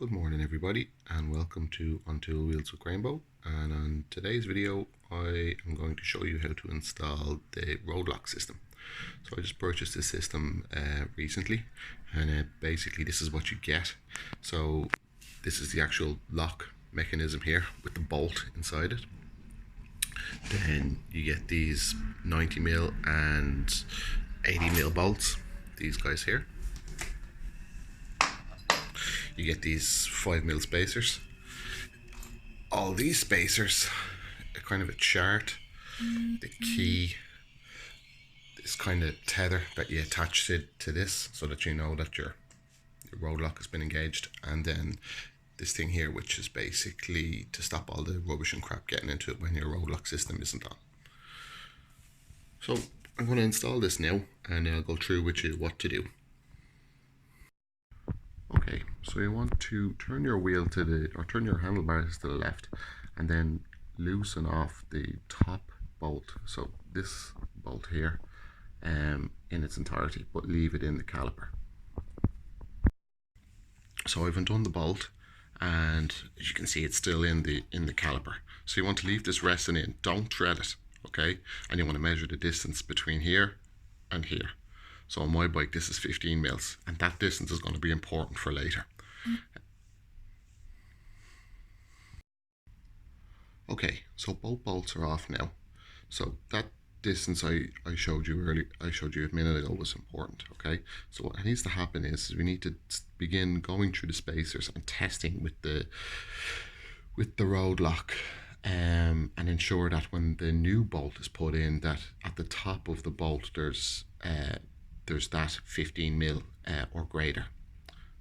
Good morning everybody and welcome to On Tool Wheels with Rainbow, and on today's video I am going to show you how to install the Roadlok system. So I just purchased this system recently, and basically this is what you get. So this is the actual lock mechanism here with the bolt inside it. Then you get these 90mm and 80mm bolts, these guys here. You get these 5mm spacers. All these spacers are kind of a chart, the key, this kind of tether that you attach to this so that you know that your Roadlok has been engaged, and then this thing here which is basically to stop all the rubbish and crap getting into it when your Roadlok system isn't on. So I'm going to install this now and I'll go through with you what to do. Okay, so you want to turn your wheel turn your handlebars to the left, and then loosen off the top bolt. So this bolt here, in its entirety, but leave it in the caliper. So I've undone the bolt, and as you can see, it's still in the caliper. So you want to leave this resting in. Don't thread it, okay? And you want to measure the distance between here and here. So on my bike, this is 15 mils, and that distance is going to be important for later. Okay, so both bolts are off now. So that distance I showed you earlier, I showed you a minute ago, was important. Okay, so what needs to happen is we need to begin going through the spacers and testing with the Roadlok, and ensure that when the new bolt is put in, that at the top of the bolt there's that 15mm or greater.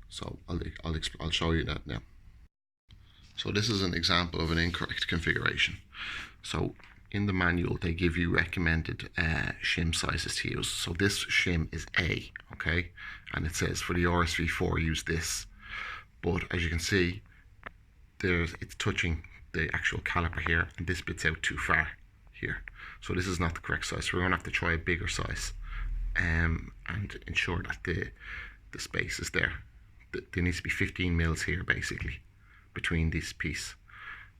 So I'll show you that now. So this is an example of an incorrect configuration. So in the manual they give you recommended shim sizes to use. So this shim is A, okay, and it says for the RSV4 use this, but as you can see it's touching the actual caliper here, and this bit's out too far here. So this is not the correct size, so we're going to have to try a bigger size. And ensure that the space is there. There needs to be 15 mils here basically between this piece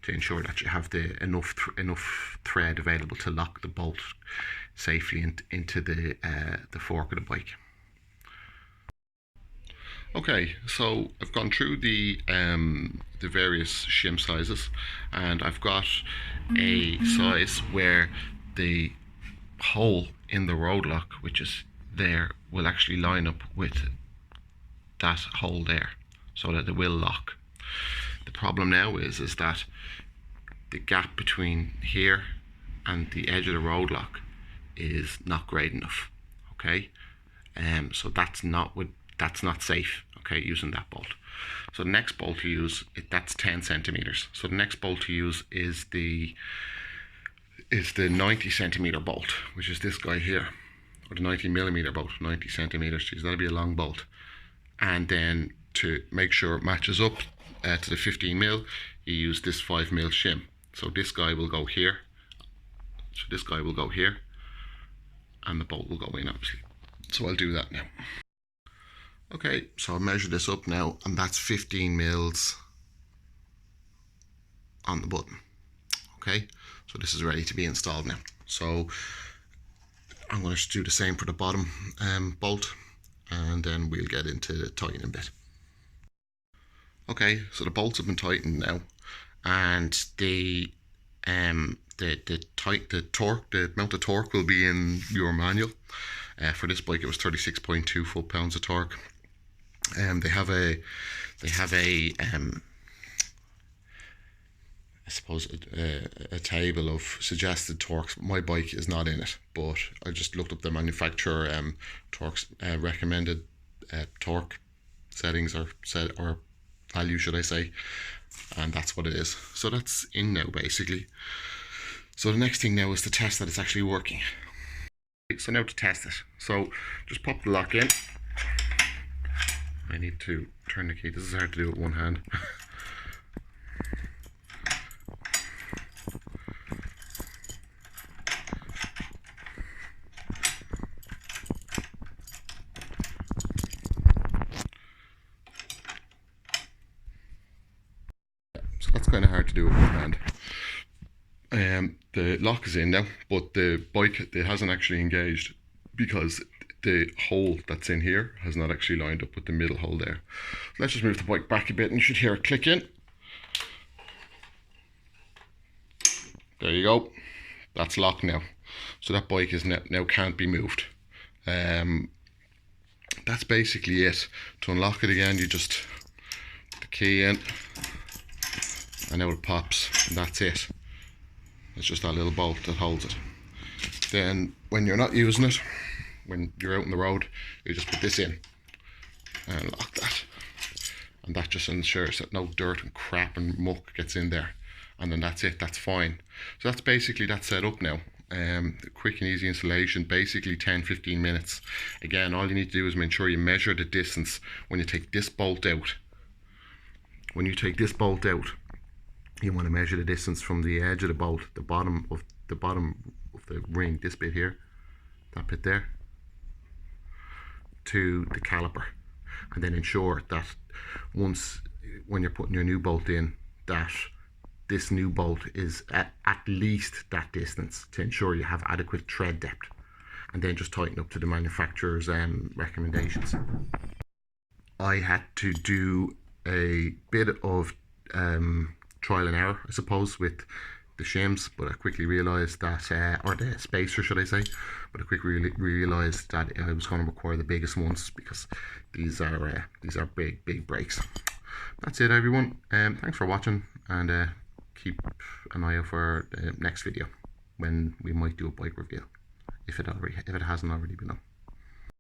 to ensure that you have enough thread available to lock the bolt safely into the fork of the bike. Okay, so I've gone through the various shim sizes, and I've got a size where the hole in the Roadlok, which is there, will actually line up with that hole there so that it will lock. The problem now is that the gap between here and the edge of the Roadlok is not great enough, okay, so that's not safe, okay, using that bolt. So the next bolt to use, that's 10 centimeters. So the next bolt to use is the 90cm bolt, which is this guy here, or the 90mm bolt, 90 centimeters. Geez, that'll be a long bolt. And then to make sure it matches up to the 15mm, you use this 5mm shim. So this guy will go here. So this guy will go here, and the bolt will go in, obviously. So I'll do that now. Okay, so I'll measure this up now, and that's 15 mils on the button. Okay, so this is ready to be installed now. So I'm going to do the same for the bottom bolt, and then we'll get into the tightening bit. Okay, so the bolts have been tightened now, and the amount of torque will be in your manual. For this bike it was 36.2 foot-pounds of torque. They have a I suppose a table of suggested torques. My bike is not in it, but I just looked up the manufacturer torques recommended torque settings, or value should I say, and that's what it is. So that's in now basically. So the next thing now is to test that it's actually working. So now to test it, so just pop the lock in. I need to turn the key. This is hard to do with one hand. that's kind of hard to do with one hand. The lock is in now, but the bike, it hasn't actually engaged because the hole that's in here has not actually lined up with the middle hole there. So let's just move the bike back a bit and you should hear it click in. There you go. That's locked now. So that bike is now can't be moved. That's basically it. To unlock it again, you just put the key in and now it pops, and that's it. It's just that little bolt that holds it. Then when you're not using it, when you're out on the road, you just put this in and lock that, and that just ensures that no dirt and crap and muck gets in there, and then that's it, that's fine. So that's basically that set up now. Quick and easy installation, basically 10-15 minutes. Again, all you need to do is make sure you measure the distance when you take this bolt out. When you take this bolt out, you want to measure the distance from the edge of the bolt, the bottom of the ring, this bit here, that bit there, to the caliper, and then ensure that when you're putting your new bolt in, that this new bolt is at least that distance to ensure you have adequate tread depth, and then just tighten up to the manufacturer's recommendations. I had to do a bit of trial and error, I suppose, with the shims, but I quickly realised that, or the spacer should I say, but I quickly realised that I was going to require the biggest ones because these are big brakes. That's it, everyone. Thanks for watching, and keep an eye out for the next video when we might do a bike review if it hasn't already been done.